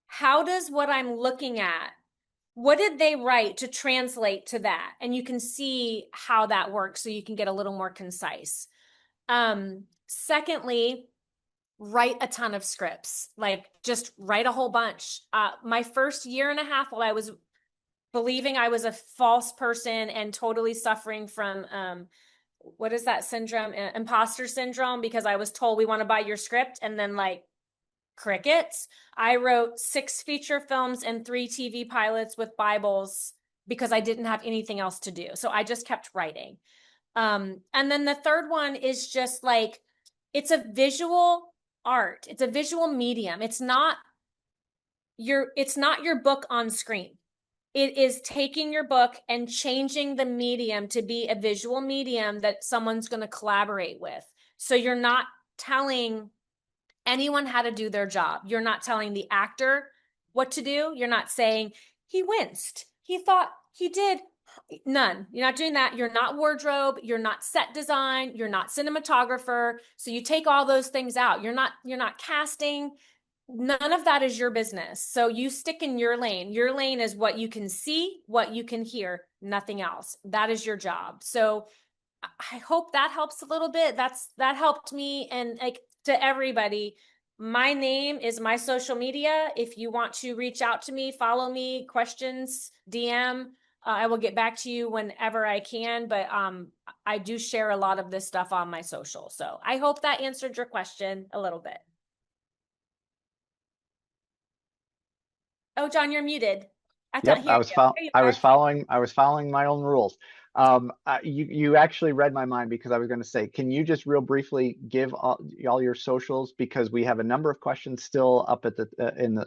how does what I'm looking at, what did they write to translate to that? And you can see how that works, so you can get a little more concise. Secondly, write a ton of scripts, like just write a whole bunch. My first year and a half, while I was believing I was a false person and totally suffering from, what is that syndrome? Imposter syndrome, because I was told, we want to buy your script. And then like crickets. I wrote 6 feature films and 3 TV pilots with Bibles because I didn't have anything else to do. So I just kept writing. And then the third one is just like, it's a visual art. It's a visual medium. It's not your book on screen. It is taking your book and changing the medium to be a visual medium that someone's going to collaborate with. So you're not telling anyone how to do their job. You're not telling the actor what to do. You're not saying, he winced, he thought, he did. None. You're not doing that. You're not wardrobe. You're not set design. You're not cinematographer. So you take all those things out. You're not casting. None of that is your business. So you stick in your lane. Your lane is what you can see, what you can hear, nothing else. That is your job. So I hope that helps a little bit. That helped me. And like, to everybody, my name is my social media. If you want to reach out to me, follow me, questions, DM, I will get back to you whenever I can. But I do share a lot of this stuff on my social. So I hope that answered your question a little bit. Oh, John, you're muted. Yep, I was following my own rules. You actually read my mind, because I was going to say, can you just real briefly give all your socials, because we have a number of questions still up at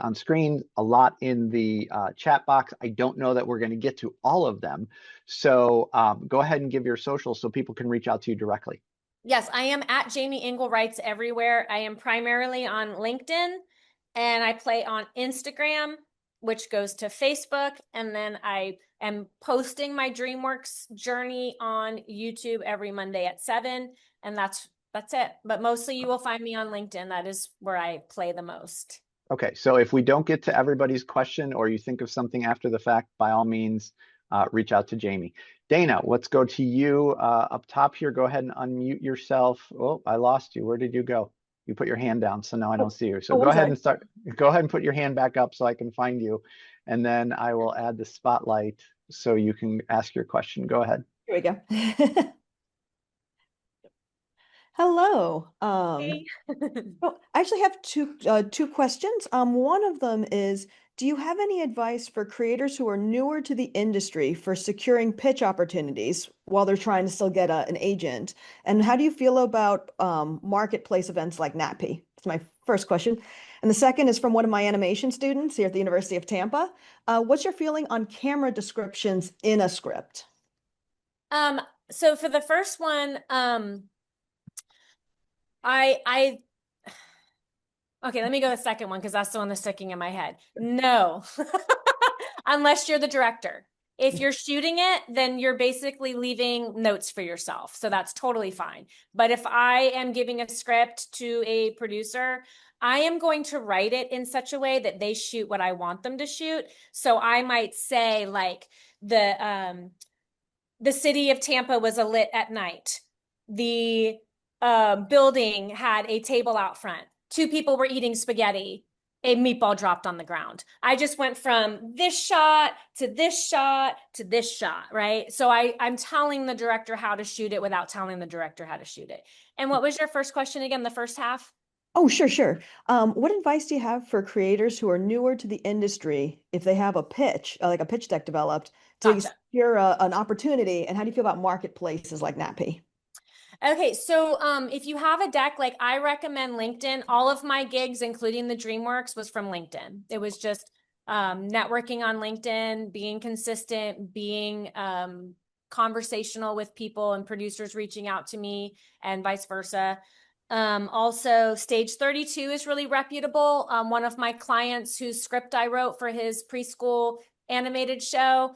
on screen, a lot in the chat box. I don't know that we're going to get to all of them, so go ahead and give your socials so people can reach out to you directly. Yes, I am at Jaimie Engle Writes everywhere. I am primarily on LinkedIn, and I play on Instagram which goes to Facebook. And then I am posting my DreamWorks journey on YouTube every Monday at 7. And that's it. But mostly you will find me on LinkedIn. That is where I play the most. Okay, so if we don't get to everybody's question or you think of something after the fact, by all means, reach out to Jaimie. Dana, let's go to you up top here. Go ahead and unmute yourself. Oh, I lost you. Where did you go? You put your hand down, so now I don't see you. So go ahead and start. Go ahead and put your hand back up so I can find you. And then I will add the spotlight so you can ask your question. Go ahead. Here we go. Hello. Hey. I actually have two questions. One of them is, do you have any advice for creators who are newer to the industry for securing pitch opportunities while they're trying to still get an agent? And how do you feel about marketplace events like NAPI? That's my first question. And the second is from one of my animation students here at the University of Tampa. What's your feeling on camera descriptions in a script? So for the first one, okay, let me go to the second one because that's the one that's sticking in my head. No, unless you're the director. If you're shooting it, then you're basically leaving notes for yourself. So that's totally fine. But if I am giving a script to a producer, I am going to write it in such a way that they shoot what I want them to shoot. So I might say like the city of Tampa was lit at night. The building had a table out front. 2 people were eating spaghetti. A meatball dropped on the ground. I just went from this shot to this shot to this shot, right? So I'm telling the director how to shoot it without telling the director how to shoot it. And what was your first question again, the first half? Oh, sure. What advice do you have for creators who are newer to the industry if they have a pitch, like a pitch deck developed, to secure an opportunity? And how do you feel about marketplaces like NAPI? Okay, so if you have a deck, like I recommend LinkedIn. All of my gigs, including the DreamWorks, was from LinkedIn. It was just networking on LinkedIn, being consistent, being conversational with people and producers reaching out to me and vice versa. Also, Stage 32 is really reputable. One of my clients whose script I wrote for his preschool animated show,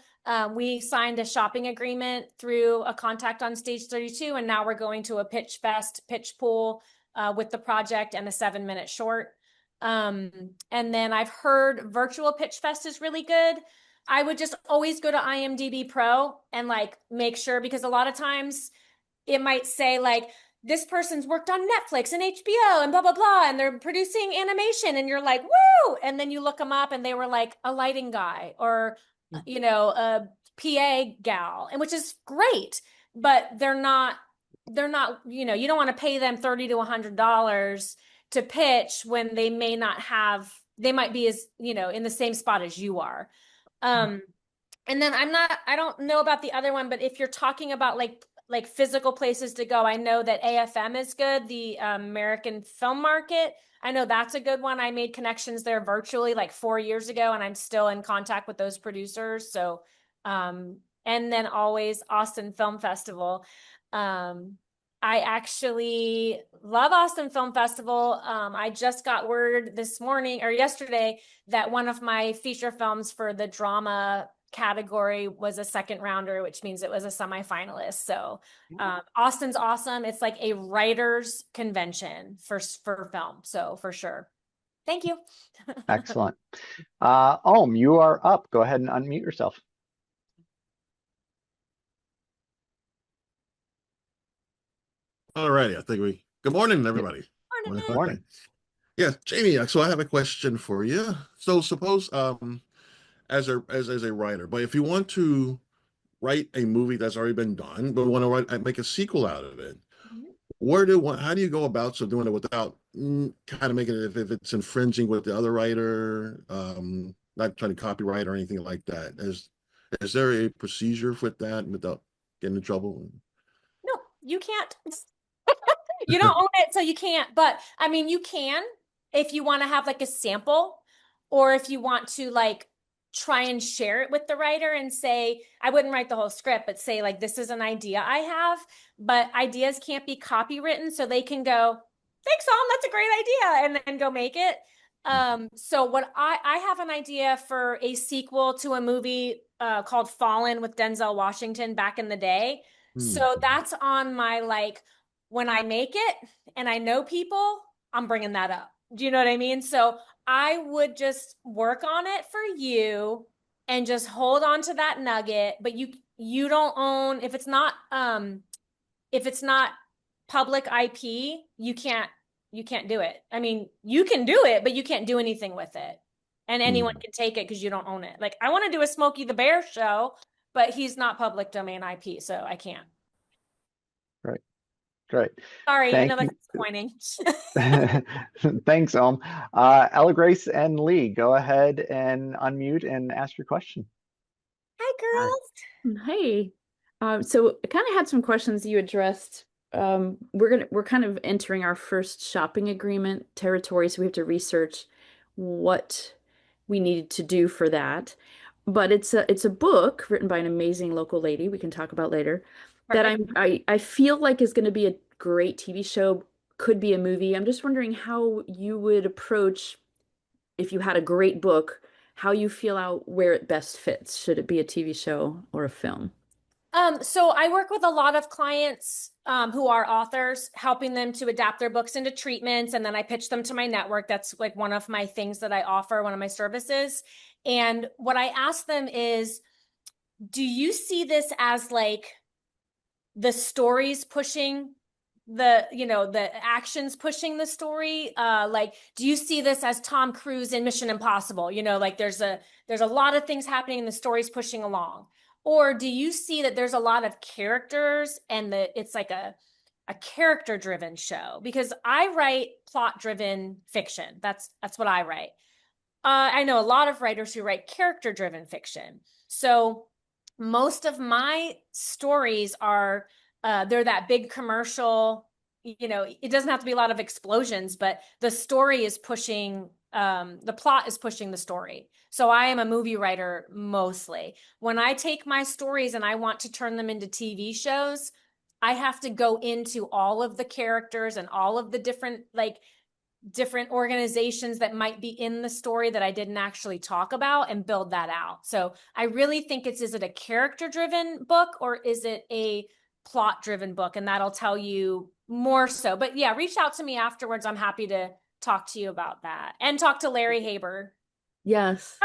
we signed a shopping agreement through a contact on Stage 32, and now we're going to a pitch fest, pitch pool with the project and a 7-minute short. And then I've heard Virtual Pitch Fest is really good. I would just always go to IMDb Pro and like make sure, because a lot of times it might say like, this person's worked on Netflix and HBO and blah, blah, blah, and they're producing animation, and you're like, woo! And then you look them up and they were like a lighting guy or, you know, a PA gal, and which is great, but they're not, you know, you don't want to pay them $30 to $100 to pitch when they may not have, they might be as, you know, in the same spot as you are. And then I don't know about the other one, but if you're talking about like physical places to go, I know that AFM is good, the American Film Market. I know that's a good one. I made connections there virtually like 4 years ago, and I'm still in contact with those producers. So, and then always Austin Film Festival. I actually love Austin Film Festival. I just got word this morning or yesterday that one of my feature films for the drama category was a second rounder, which means it was a semifinalist. So Austin's awesome. It's like a writer's convention for film. So for sure. Thank you. Excellent. You are up. Go ahead and unmute yourself. All righty. Good morning, everybody. Morning. Yeah, Jaimie, so I have a question for you. So suppose as a writer, but if you want to write a movie that's already been done, but want to make a sequel out of it, how do you go about doing it without kind of making it if it's infringing with the other writer, not trying to copyright or anything like that? Is there a procedure with that without getting in trouble? No, you can't. You don't own it, so you can't. But I mean, you can if you want to have like a sample, or if you want to like try and share it with the writer and say, I wouldn't write the whole script, but say like, this is an idea I have, but ideas can't be copywritten. So they can go, thanks, Om, that's a great idea, and then go make it. So what I have an idea for a sequel to a movie called Fallen with Denzel Washington back in the day. So that's on my, like, when I make it and I know people, I'm bringing that up. Do you know what I mean? So I would just work on it for you and just hold on to that nugget, but you don't own, if it's not public IP, you can't do it. I mean, you can do it, but you can't do anything with it. And anyone can take it because you don't own it. Like, I want to do a Smokey the Bear show, but he's not public domain IP, so I can't. Right. Great. Sorry, I know Thank that's you. disappointing. Thanks, Ella Grace and Lee, go ahead and unmute and ask your question. Hi, girls. Hey. So I kind of had some questions you addressed. We're kind of entering our first shopping agreement territory, so we have to research what we needed to do for that. But it's a book written by an amazing local lady we can talk about later that I feel like is going to be a great TV show, could be a movie. I'm just wondering how you would approach, if you had a great book, how you feel out where it best fits. Should it be a TV show or a film? So I work with a lot of clients who are authors, helping them to adapt their books into treatments, and then I pitch them to my network. That's like one of my things that I offer, one of my services. And what I ask them is, do you see this as like the stories pushing the actions pushing the story? Like, do you see this as Tom Cruise in Mission Impossible? Like there's a lot of things happening and the story's pushing along. Or do you see that there's a lot of characters and it's like a character-driven show? Because I write plot-driven fiction. That's what I write. I know a lot of writers who write character-driven fiction. So most of my stories are they're that big commercial, it doesn't have to be a lot of explosions, but the story is pushing, the plot is pushing the story. So I am a movie writer mostly. When I take my stories and I want to turn them into TV shows, I have to go into all of the characters and all of the different organizations that might be in the story that I didn't actually talk about and build that out. So I really think is it a character-driven book or is it a plot-driven book? And that'll tell you more so. But yeah, reach out to me afterwards. I'm happy to talk to you about that and talk to Larry Haber. Yes.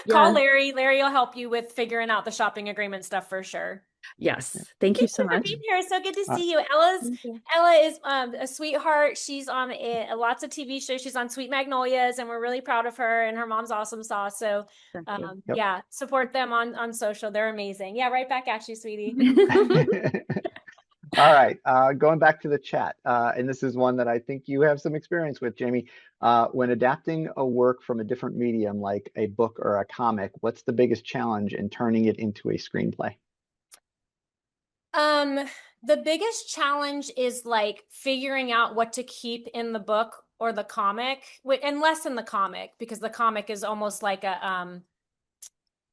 Call Larry. Larry will help you with figuring out the shopping agreement stuff for sure. Yes. Thank you so much. For being here. So good to see you. Ella is a sweetheart. She's on lots of TV shows. She's on Sweet Magnolias, and we're really proud of her and her mom's awesome sauce. So yeah, support them on social. They're amazing. Yeah, right back at you, sweetie. All right, going back to the chat, and this is one that I think you have some experience with, Jaimie. When adapting a work from a different medium, like a book or a comic, what's the biggest challenge in turning it into a screenplay? The biggest challenge is like figuring out what to keep in the book or the comic, and less in the comic, because the comic is almost like a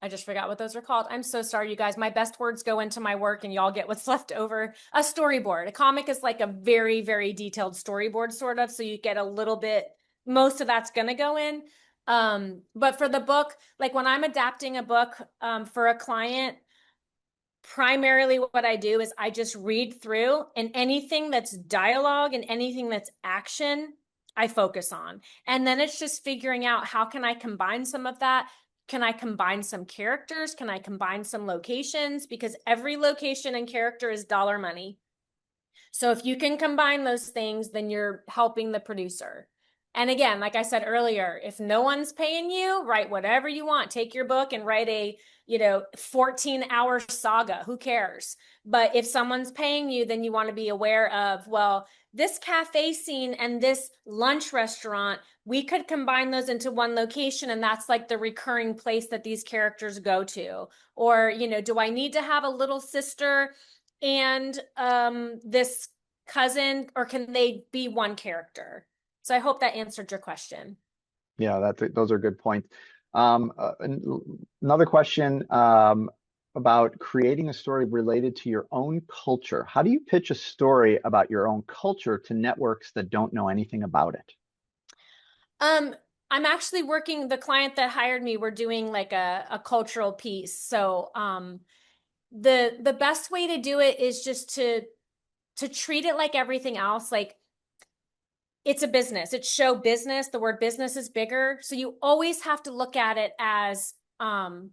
I just forgot what those are called. I'm so sorry, you guys. My best words go into my work and y'all get what's left over. A storyboard. A comic is like a very, very detailed storyboard, sort of. So you get a little bit, most of that's going to go in. But for the book, like when I'm adapting a book for a client, primarily what I do is I just read through, and anything that's dialogue and anything that's action, I focus on. And then it's just figuring out, how can I combine some of that? Can I combine some characters? Can I combine some locations? Because every location and character is dollar money. So if you can combine those things, then you're helping the producer. And again, like I said earlier, if no one's paying you, write whatever you want. Take your book and write a 14-hour saga. Who cares? But if someone's paying you, then you want to be aware of, well, this cafe scene and this lunch restaurant, we could combine those into one location, and that's like the recurring place that these characters go to. Or, do I need to have a little sister and this cousin, or can they be one character? So I hope that answered your question. Yeah, those are good points. Another question about creating a story related to your own culture. How do you pitch a story about your own culture to networks that don't know anything about it? I'm actually working, the client that hired me, we're doing like a cultural piece. So the best way to do it is just to treat it like everything else. Like, it's a business, it's show business. The word business is bigger. So you always have to look at it as an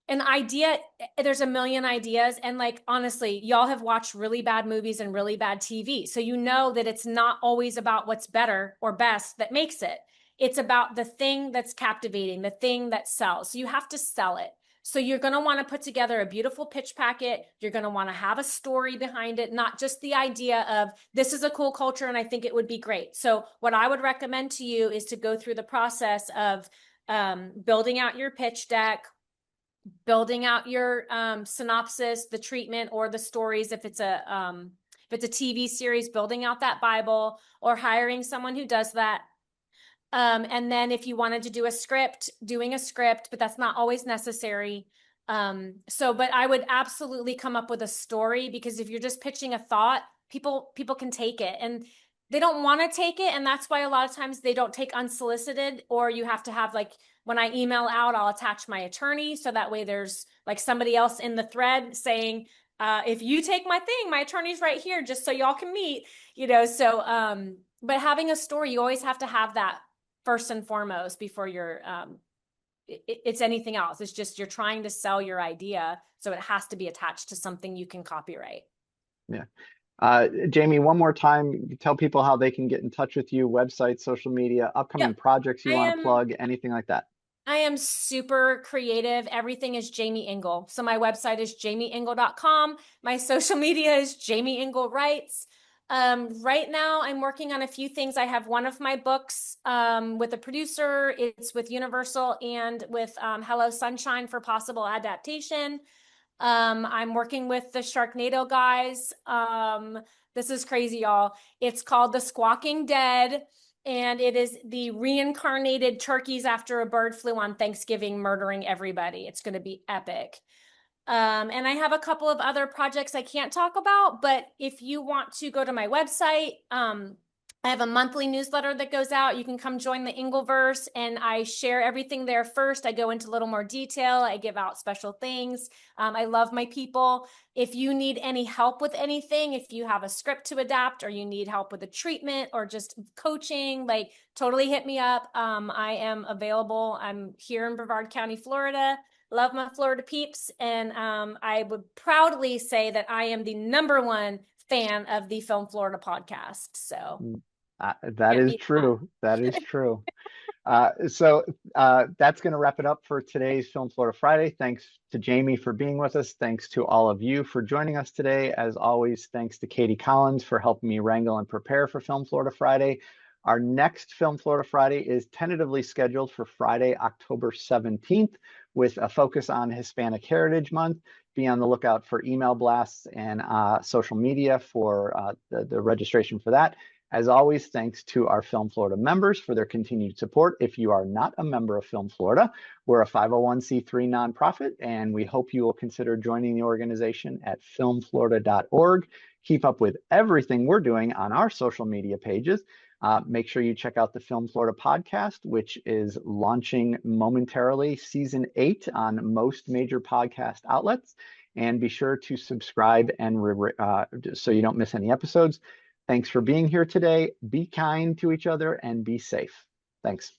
idea. There's a million ideas. And like, honestly, y'all have watched really bad movies and really bad TV. So you know that it's not always about what's better or best that makes it. It's about the thing that's captivating, the thing that sells. So you have to sell it. So you're going to want to put together a beautiful pitch packet. You're going to want to have a story behind it, not just the idea of this is a cool culture and I think it would be great. So what I would recommend to you is to go through the process of building out your pitch deck, building out your synopsis, the treatment, or the stories if it's a TV series, building out that Bible, or hiring someone who does that. And then if you wanted to do a script, doing a script, but that's not always necessary. But I would absolutely come up with a story, because if you're just pitching a thought, people can take it and they don't want to take it. And that's why a lot of times they don't take unsolicited, or you have to have, like, when I email out, I'll attach my attorney. So that way there's like somebody else in the thread saying, if you take my thing, my attorney's right here, just so y'all can meet, but having a story, you always have to have that first and foremost before you're it's anything else. It's just you're trying to sell your idea, so it has to be attached to something you can copyright. Yeah. Jaimie, one more time, tell people how they can get in touch with you, website, social media, upcoming projects you want to plug, anything like that. I am super creative. Everything is Jaimie Engle. So my website is jaimieengle.com. My social media is Jaimie Engle Writes. Right now, I'm working on a few things. I have one of my books with a producer. It's with Universal and with Hello Sunshine for possible adaptation. I'm working with the Sharknado guys. This is crazy, y'all. It's called The Squawking Dead, and it is the reincarnated turkeys after a bird flu on Thanksgiving murdering everybody. It's going to be epic. And I have a couple of other projects I can't talk about, but if you want to go to my website, I have a monthly newsletter that goes out. You can come join the Engleverse, and I share everything there first. I go into a little more detail. I give out special things. I love my people. If you need any help with anything, if you have a script to adapt, or you need help with a treatment or just coaching, like, totally hit me up. I am available. I'm here in Brevard County, Florida. Love my Florida peeps. And I would proudly say that I am the #1 fan of the Film Florida podcast. So that is true. That is true. So that's going to wrap it up for today's Film Florida Friday. Thanks to Jaimie for being with us. Thanks to all of you for joining us today. As always, thanks to Katie Collins for helping me wrangle and prepare for Film Florida Friday. Our next Film Florida Friday is tentatively scheduled for Friday, October 17th, with a focus on Hispanic Heritage Month. Be on the lookout for email blasts and social media for the registration for that. As always, thanks to our Film Florida members for their continued support. If you are not a member of Film Florida, we're a 501c3 nonprofit, and we hope you will consider joining the organization at filmflorida.org. Keep up with everything we're doing on our social media pages. Make sure you check out the Film Florida podcast, which is launching momentarily, season 8 on most major podcast outlets. And be sure to subscribe and so you don't miss any episodes. Thanks for being here today. Be kind to each other and be safe. Thanks.